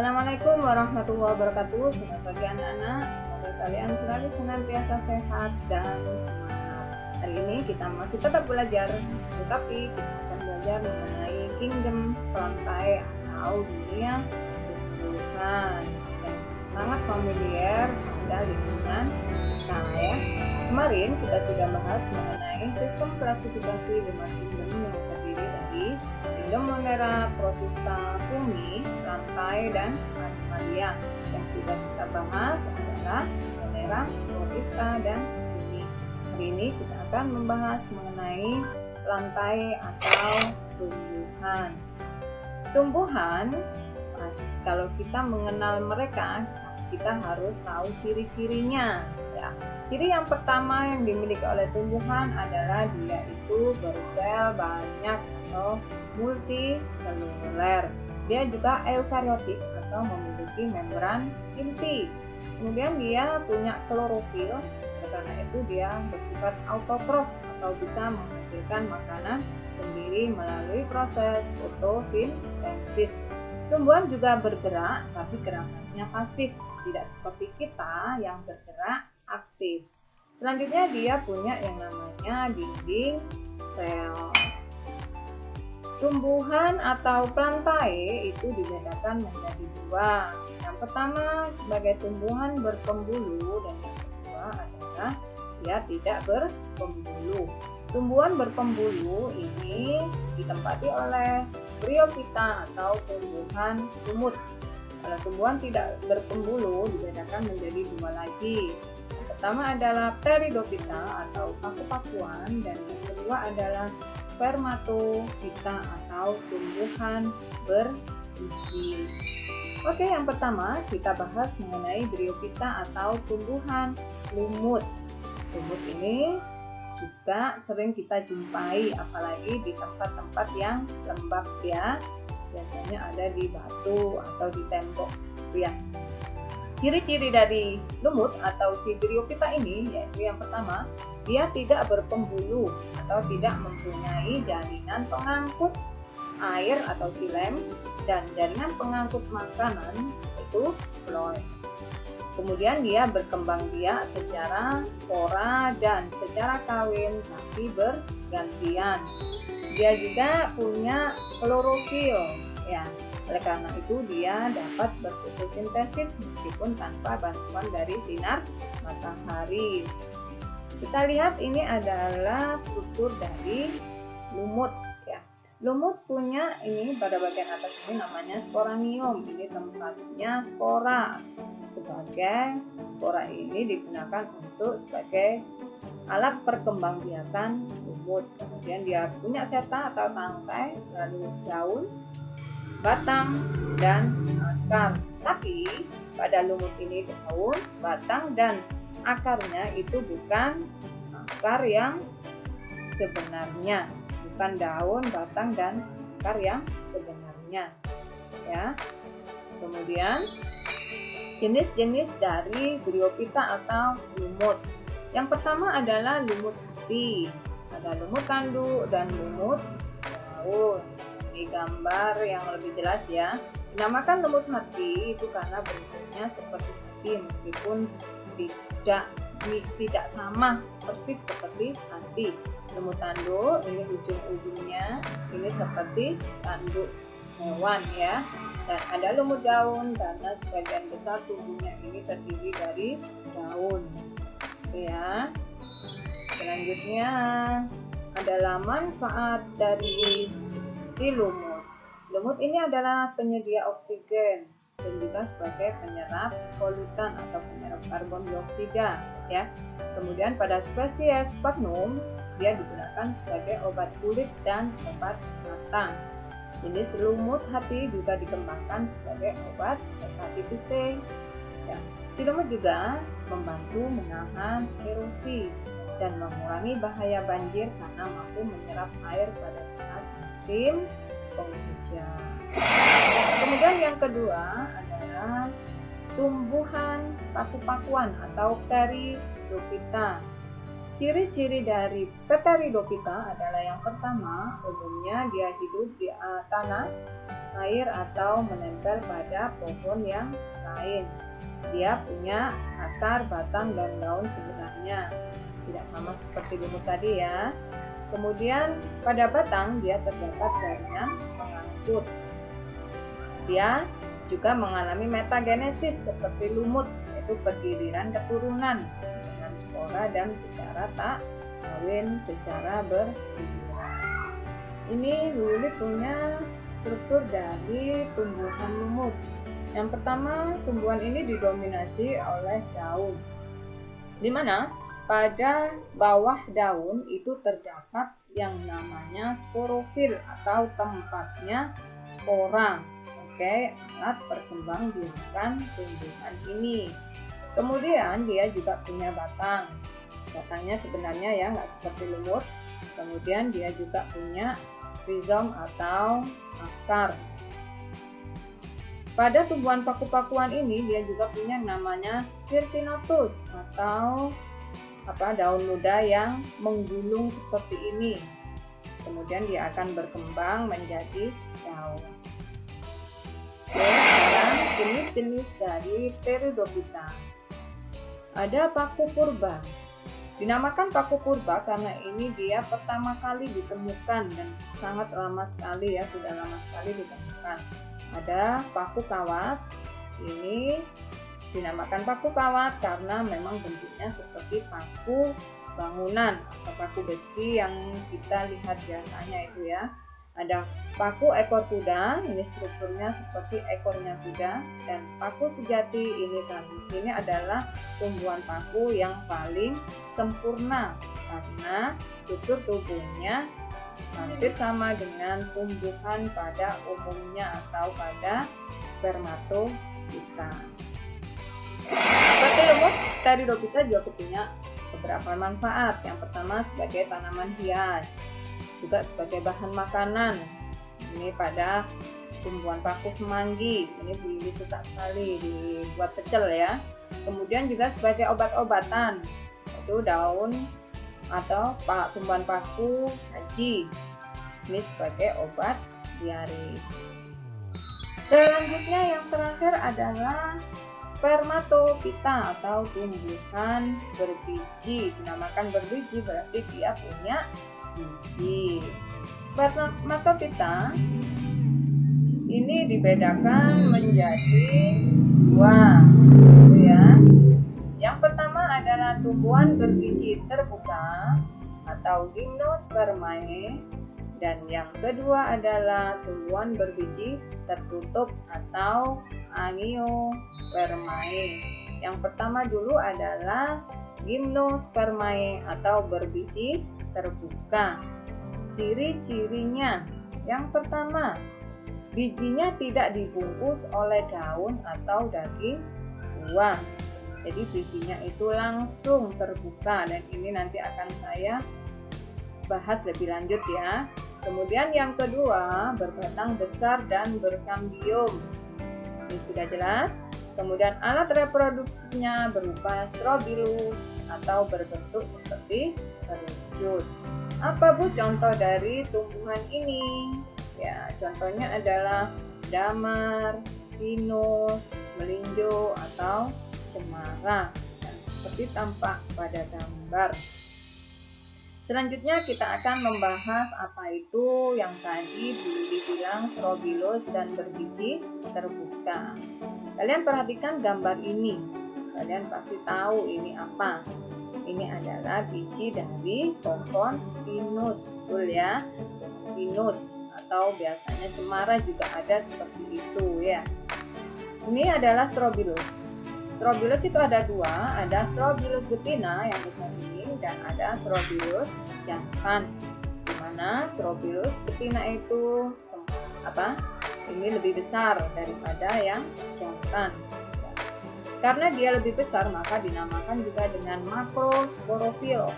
Assalamualaikum warahmatullahi wabarakatuh. Selamat pagi anak-anak. Semoga kalian selalu senantiasa sehat dan semangat. Hari ini kita masih tetap belajar, tetapi kita akan belajar mengenai kingdom, perantai atau dunia tumbuhan yang sangat familiar pada lingkungan kita ya. Kemarin kita sudah bahas mengenai sistem klasifikasi 5 kingdom yang terdiri dari kingdom Monera, Protista, Fungi, Rantai, dan Animalia. Yang sudah kita bahas adalah Monera, Protista, dan Fungi. Hari ini kita akan membahas mengenai rantai atau tumbuhan. Tumbuhan, kalau kita mengenal mereka, kita harus tahu ciri-cirinya. Ya. Ciri yang pertama yang dimiliki oleh tumbuhan adalah dia itu bersel banyak atau multiseluler. Dia juga eukariotik atau memiliki membran inti. Kemudian dia punya klorofil, karena itu dia bersifat autotrof atau bisa menghasilkan makanan sendiri melalui proses fotosintesis. Tumbuhan juga bergerak, tapi gerakannya pasif, tidak seperti kita yang bergerak aktif. Selanjutnya dia punya yang namanya dinding sel. Tumbuhan atau plantae itu dibedakan menjadi dua. Yang pertama sebagai tumbuhan berpembuluh dan yang kedua adalah dia tidak berpembuluh. Tumbuhan berpembuluh ini ditempati oleh Bryophyta atau tumbuhan lumut. Kalau tumbuhan tidak berpembuluh dibedakan menjadi dua lagi. Yang pertama adalah Pteridophyta atau paku-pakuan dan yang kedua adalah Spermatophyta atau tumbuhan berisi. Oke, yang pertama kita bahas mengenai Bryophyta atau tumbuhan lumut. Lumut ini juga sering kita jumpai apalagi di tempat-tempat yang lembab ya. Biasanya ada di batu atau di tembok ya. Ciri-ciri dari lumut atau si Bryophyta ini yaitu yang pertama, dia tidak berpembuluh atau tidak mempunyai jaringan pengangkut air atau xilem dan jaringan pengangkut makanan itu phloem. Kemudian dia berkembang biak secara spora dan secara kawin tapi bergantian. Dia juga punya klorofil ya. Oleh karena itu dia dapat berfotosintesis meskipun tanpa bantuan dari sinar matahari. Kita lihat ini adalah struktur dari lumut ya. Lumut punya ini pada bagian atas ini namanya sporanium. Ini tempatnya spora. Sebagai spora ini digunakan untuk sebagai alat perkembangbiakan lumut. Kemudian dia punya seta atau tangkai, lalu daun, batang, dan akar. Tapi pada lumut ini daun, batang, dan akarnya itu bukan akar yang sebenarnya, bukan daun, batang, dan akar yang sebenarnya. Ya. Kemudian jenis-jenis dari Bryophyta atau lumut. Yang pertama adalah lumut hati. Ada lumut tanduk dan lumut daun. Ini gambar yang lebih jelas ya. Dinamakan lumut hati itu karena bentuknya seperti hati meskipun tidak sama persis seperti hati. Lumut tanduk ini ujung-ujungnya ini seperti tanduk hewan ya. Dan ada lumut daun karena sebagian besar tubuhnya ini terdiri dari daun ya. Selanjutnya adalah manfaat dari si lumut. Lumut ini adalah penyedia oksigen dan juga sebagai penyerap polutan atau penyerap karbon dioksida ya. Kemudian pada spesies Sphagnum dia digunakan sebagai obat kulit dan obat mata. Jenis lumut hati juga dikembangkan sebagai obat hepatitis C. Ya. Si lumut juga membantu menahan erosi dan mengurangi bahaya banjir karena mampu menyerap air pada saat musim penghujan. Kemudian yang kedua adalah tumbuhan paku-pakuan atau Pteridophyta. Ciri-ciri dari Pteridophyta adalah yang pertama, umumnya dia hidup di tanah, air atau menempel pada pohon yang lain. Dia punya akar, batang, dan daun sebenarnya, tidak sama seperti lumut tadi ya. Kemudian pada batang dia terdapat jaringan pengangkut. Dia juga mengalami metagenesis seperti lumut, yaitu pergiliran keturunan dengan spora dan secara tak kawin secara bergiliran. Ini Lili punya struktur dari tumbuhan lumut. Yang pertama, tumbuhan ini didominasi oleh daun, di mana pada bawah daun itu terdapat yang namanya sporofil atau tempatnya spora. Oke, alat perkembangbiakan tumbuhan ini. Kemudian dia juga punya batang. Batangnya sebenarnya ya nggak seperti lumut. Kemudian dia juga punya rizom atau akar. Pada tumbuhan paku-pakuan ini dia juga punya namanya circinotus atau daun muda yang menggulung seperti ini. Kemudian dia akan berkembang menjadi daun. Oke, sekarang jenis-jenis dari Pteridophyta. Ada paku purba. Dinamakan paku purba karena ini dia pertama kali ditemukan dan sangat lama sekali ya, sudah lama sekali ditemukan. Ada paku kawat. Ini dinamakan paku kawat karena memang bentuknya seperti paku bangunan atau paku besi yang kita lihat biasanya itu ya. Ada paku ekor kuda, ini strukturnya seperti ekornya kuda, dan paku sejati ini adalah tumbuhan paku yang paling sempurna karena struktur tubuhnya hampir sama dengan tumbuhan pada umumnya atau pada spermatofita. Seperti lumut, Pteridophyta juga punya beberapa manfaat. Yang pertama sebagai tanaman hias, juga sebagai bahan makanan. Ini pada tumbuhan paku semanggi, ini Lili suka sekali dibuat pecel ya. Kemudian juga sebagai obat-obatan, itu daun atau tumbuhan paku haji, ini sebagai obat diare. Selanjutnya yang terakhir adalah spermatofita atau tumbuhan berbiji. Dinamakan berbiji berarti dia punya biji. Spermatofita ini dibedakan menjadi dua, ya. Yang pertama adalah tumbuhan berbiji terbuka atau gymnospermae, dan yang kedua adalah tumbuhan berbiji tertutup atau angiospermae. Yang pertama dulu adalah gymnospermae atau berbiji terbuka. Ciri-cirinya, yang pertama, bijinya tidak dibungkus oleh daun atau daging buah. Jadi bijinya itu langsung terbuka, dan ini nanti akan saya bahas lebih lanjut ya. Kemudian yang kedua, berbatang besar dan berkambium. Ini sudah jelas. Kemudian alat reproduksinya berupa strobilus atau berbentuk seperti kerucut. Apa Bu contoh dari tumbuhan ini? Ya, contohnya adalah damar, pinus, melinjo atau cemara, dan seperti tampak pada gambar. Selanjutnya kita akan membahas apa itu yang tadi dibilang strobilus dan berbiji terbuka. Kalian perhatikan gambar ini, kalian pasti tahu ini apa. Ini adalah biji dari pohon pinus, betul ya? Pinus atau biasanya cemara juga ada seperti itu ya. Ini adalah strobilus. Strobilus itu ada dua, ada strobilus betina yang besar ini dan ada strobilus jantan. Di mana strobilus betina itu ini lebih besar daripada yang jantan. Karena dia lebih besar maka dinamakan juga dengan makrosporofil.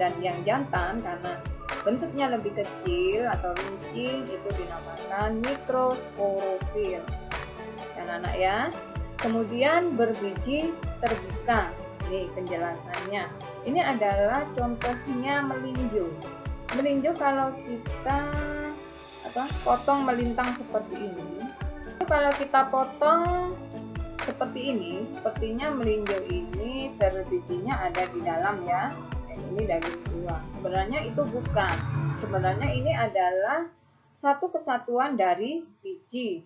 Dan yang jantan karena bentuknya lebih kecil atau runcing itu dinamakan mikrosporofil. Anak-anak ya. Kemudian berbiji terbuka. Ini penjelasannya. Ini adalah contohnya melinjo. Melinjo kalau kita potong melintang seperti ini. Kalau kita potong seperti ini, sepertinya melinjo ini berbijinya ada di dalam ya. Ini daging buah. Sebenarnya itu bukan. Sebenarnya ini adalah satu kesatuan dari biji.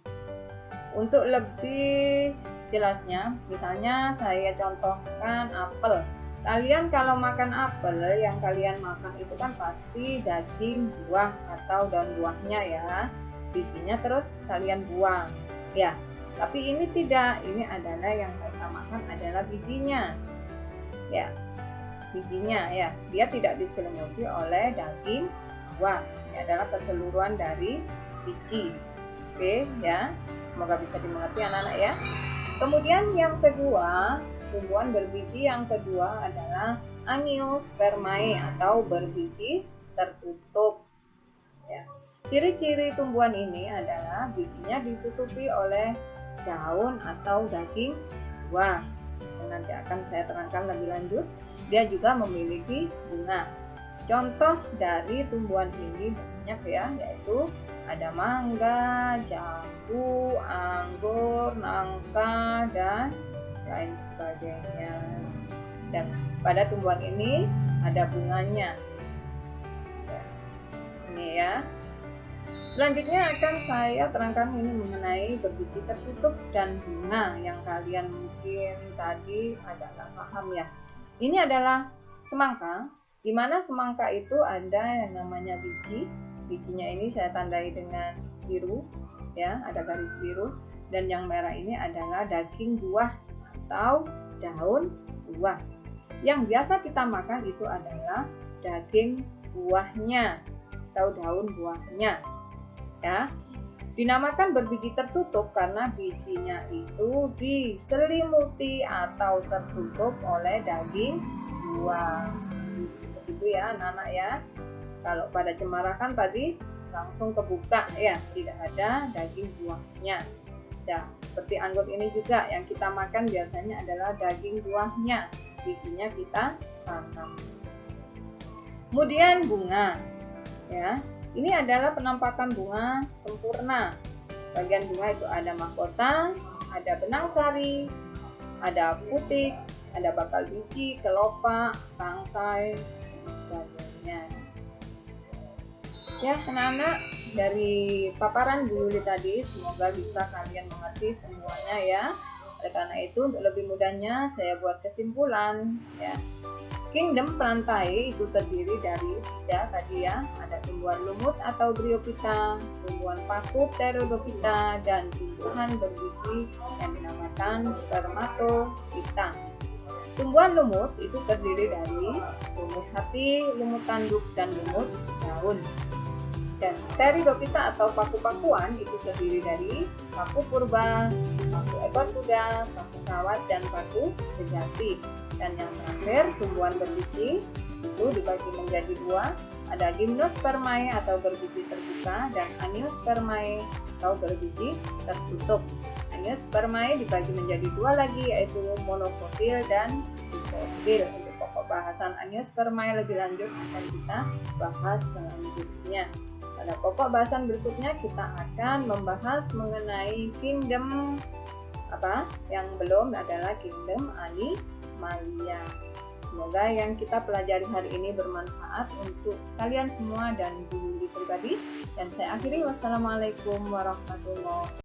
Untuk lebih jelasnya, misalnya saya contohkan apel. Kalian kalau makan apel, yang kalian makan itu kan pasti daging buah atau daun buahnya ya. Bijinya terus kalian buang. Ya, tapi ini tidak. Ini adalah yang kita makan adalah bijinya. Ya, bijinya ya. Dia tidak diselimuti oleh daging buah. Ini adalah keseluruhan dari biji. Oke ya. Semoga bisa dimengerti anak-anak ya. Kemudian yang kedua, tumbuhan berbiji yang kedua adalah Angiospermae atau berbiji tertutup. Ya. Ciri-ciri tumbuhan ini adalah bijinya ditutupi oleh daun atau daging buah. Nanti akan saya terangkan lebih lanjut. Dia juga memiliki bunga. Contoh dari tumbuhan ini banyak ya, yaitu ada mangga, jambu, anggur, nangka, dan lain sebagainya. Dan pada tumbuhan ini ada bunganya. Ini ya. Selanjutnya akan saya terangkan ini mengenai berbiji tertutup dan bunga yang kalian mungkin tadi agak nggak paham ya. Ini adalah semangka, di mana semangka itu ada yang namanya biji. Bijinya ini saya tandai dengan biru ya, ada garis biru, dan yang merah ini adalah daging buah atau daun buah. Yang biasa kita makan itu adalah daging buahnya atau daun buahnya ya. Dinamakan berbiji tertutup karena bijinya itu diselimuti atau tertutup oleh daging buah. Begitu ya anak-anak ya. Kalau pada cemara kan tadi langsung kebuka ya, tidak ada daging buahnya. Nah, seperti anggur ini juga yang kita makan biasanya adalah daging buahnya, bijinya kita tanam. Kemudian bunga, ya, ini adalah penampakan bunga sempurna. Bagian bunga itu ada mahkota, ada benang sari, ada putik, ada bakal biji, kelopak, tangkai, dan sebagainya. Ya, anak-anak, dari paparan Bu Yuli tadi semoga bisa kalian mengerti semuanya ya. Oleh karena itu, untuk lebih mudahnya saya buat kesimpulan ya. Kingdom Plantae itu terdiri dari 3 tadi ya. Ada tumbuhan lumut atau Bryophyta, tumbuhan paku Pteridophyta, dan tumbuhan berbiji yang dinamakan Spermatophyta. Tumbuhan lumut itu terdiri dari lumut hati, lumut tanduk, dan lumut daun. Dan Pteridophyta atau paku-pakuan itu terdiri dari paku purba, paku ekor kuda, paku kawat, dan paku sejati. Dan yang terakhir, tumbuhan berbiji itu dibagi menjadi 2. Ada Gymnospermae atau berbiji terbuka dan Angiospermae atau berbiji tertutup. Angiospermae dibagi menjadi 2 lagi, yaitu monofil dan diploid. Untuk pokok bahasan Angiospermae lebih lanjut akan kita bahas selanjutnya. Pada pokok bahasan berikutnya kita akan membahas mengenai kingdom yang belum adalah kingdom Animalia. Semoga yang kita pelajari hari ini bermanfaat untuk kalian semua dan diri pribadi. Dan saya akhiri, wassalamualaikum warahmatullahi wabarakatuh.